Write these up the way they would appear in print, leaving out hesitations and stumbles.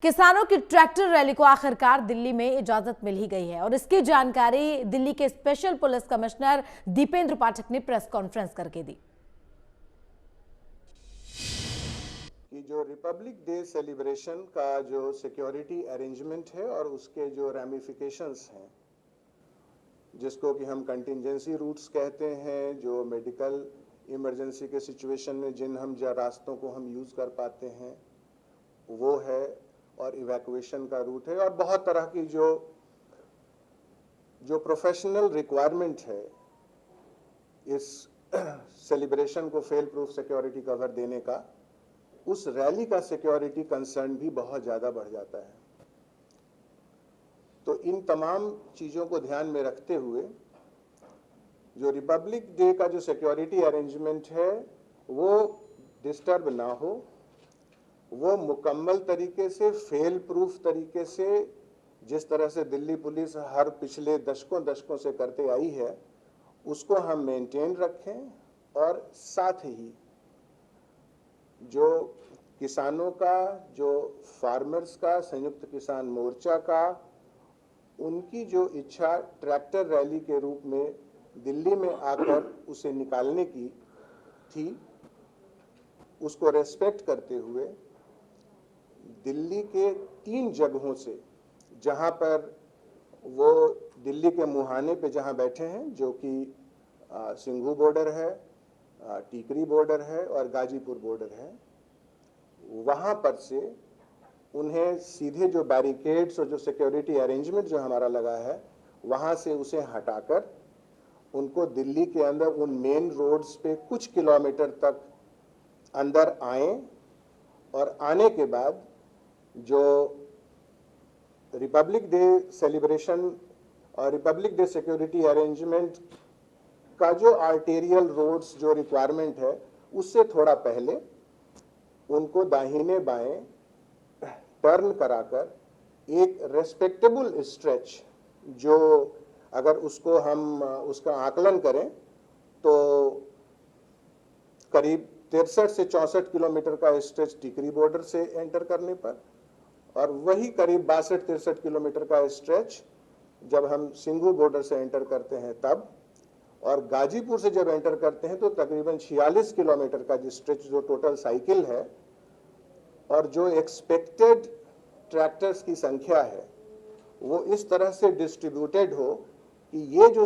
किसानों की tractor rally को आखिरकार दिल्ली में इजाजत मिल ही गई है और इसकी जानकारी दिल्ली के स्पेशल पुलिस कमिश्नर दीपेंद्र पाठक ने प्रेस कॉन्फ्रेंस करके दी। कि जो रिपब्लिक डे सेलिब्रेशन का जो सिक्योरिटी अरेंजमेंट है और उसके जो रैमिफिकेशंस हैं, जिसको कि हम कंटिंजेंसी रूट्स कहते हैं, जो मेडिकल इमरजेंसी के सिचुएशन में जिन हम रास्तों को हम यूज़ कर पाते हैं वो है, और इवैक्यूएशन का रूट है, और बहुत तरह की जो प्रोफेशनल रिक्वायरमेंट है इस सेलिब्रेशन को फेल प्रूफ सिक्योरिटी कवर देने का, उस रैली का सिक्योरिटी कंसर्न भी बहुत ज़्यादा बढ़ जाता है। तो इन तमाम चीज़ों को ध्यान में रखते हुए जो रिपब्लिक डे का जो सिक्योरिटी अरेंजमेंट है वो डिस्टर्ब ना हो, वो मुकम्मल तरीके से फेल प्रूफ तरीके से, जिस तरह से दिल्ली पुलिस हर पिछले दशकों से करते आई है, उसको हम मेंटेन रखें। और साथ ही जो किसानों का, जो फार्मर्स का, संयुक्त किसान मोर्चा का, उनकी जो इच्छा ट्रैक्टर रैली के रूप में दिल्ली में आकर उसे निकालने की थी, उसको रेस्पेक्ट करते हुए दिल्ली के 3 जगहों से, जहां पर वो दिल्ली के मुहाने पे जहां बैठे हैं, जो कि सिंघू बॉर्डर है, टीकरी बॉर्डर है और गाजीपुर बॉर्डर है, वहां पर से उन्हें सीधे जो बैरिकेड्स और जो सिक्योरिटी अरेंजमेंट जो हमारा लगा है वहां से उसे हटाकर उनको दिल्ली के अंदर उन मेन रोड्स पे कुछ किलोमीटर तक अंदर आए, और आने के बाद जो रिपब्लिक डे सेलिब्रेशन और रिपब्लिक डे सिक्योरिटी अरेंजमेंट का जो आर्टेरियल रोड्स जो रिक्वायरमेंट है, उससे थोड़ा पहले उनको दाहिने बाएं टर्न कराकर एक रेस्पेक्टेबल स्ट्रेच, जो अगर उसको हम उसका आकलन करें तो करीब 63 से 64 किलोमीटर का स्ट्रेच टिकरी बॉर्डर से एंटर करने पर, और वही करीब 62-63 किलोमीटर का स्ट्रेच जब हम सिंघू बॉर्डर से एंटर करते हैं तब, और गाजीपुर से जब एंटर करते हैं तो तकरीबन 46 किलोमीटर का जो स्ट्रेच, जो टोटल साइकिल है, और जो एक्सपेक्टेड ट्रैक्टर्स की संख्या है वो इस तरह से डिस्ट्रीब्यूटेड हो कि ये जो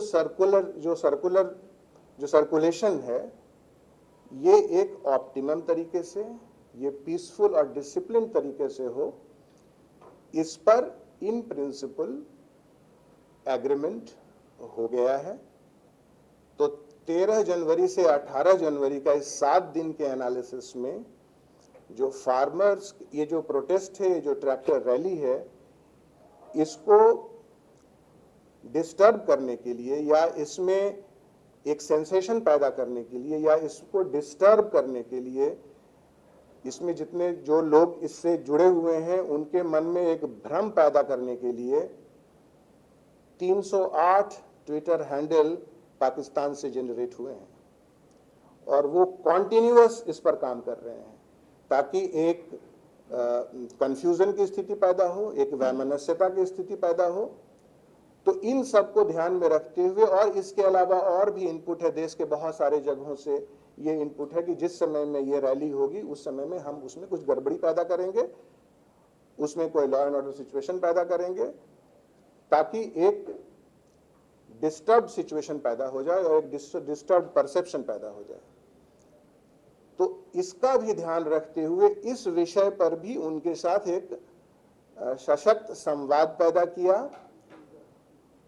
सर्कुलेशन है ये एक ऑप्टिमम तरीके से, ये पीसफुल और डिसिप्लिन तरीके से हो। इस पर इन प्रिंसिपल एग्रीमेंट हो गया है। तो 13 जनवरी से 18 जनवरी का इस 7 दिन के एनालिसिस में जो फार्मर्स, ये जो प्रोटेस्ट है, ये जो ट्रैक्टर रैली है, इसको डिस्टर्ब करने के लिए या इसमें एक सेंसेशन पैदा करने के लिए या इसको डिस्टर्ब करने के लिए, इसमें जितने जो लोग इससे जुड़े हुए हैं उनके मन में एक भ्रम पैदा करने के लिए 308 ट्विटर हैंडल पाकिस्तान से जनरेट हुए हैं, और वो कॉन्टिन्यूअस इस पर काम कर रहे हैं ताकि एक कंफ्यूजन की स्थिति पैदा हो, एक वैमनस्यता की स्थिति पैदा हो। तो इन सब को ध्यान में रखते हुए, और इसके अलावा और भी इनपुट है, देश के बहुत सारे जगहों से ये इनपुट है कि जिस समय में ये रैली होगी उस समय में हम उसमें कुछ गड़बड़ी पैदा करेंगे, उसमें कोई लॉ एंड ऑर्डर सिचुएशन पैदा करेंगे ताकि एक डिस्टर्ब सिचुएशन पैदा हो जाए और एक डिस्टर्ब परसेप्शन पैदा हो जाए। तो इसका भी ध्यान रखते हुए इस विषय पर भी उनके साथ एक सशक्त संवाद पैदा किया,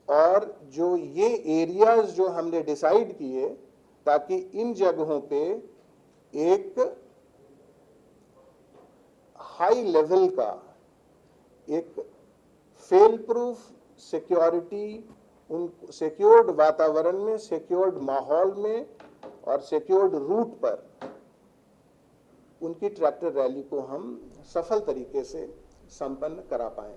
और जो ये एरियाज जो हमने डिसाइड किए ताकि इन जगहों पे एक हाई लेवल का एक फेल प्रूफ सिक्योरिटी, उन सिक्योर्ड वातावरण में, सिक्योर्ड माहौल में और सिक्योर्ड रूट पर उनकी ट्रैक्टर रैली को हम सफल तरीके से संपन्न करा पाएं।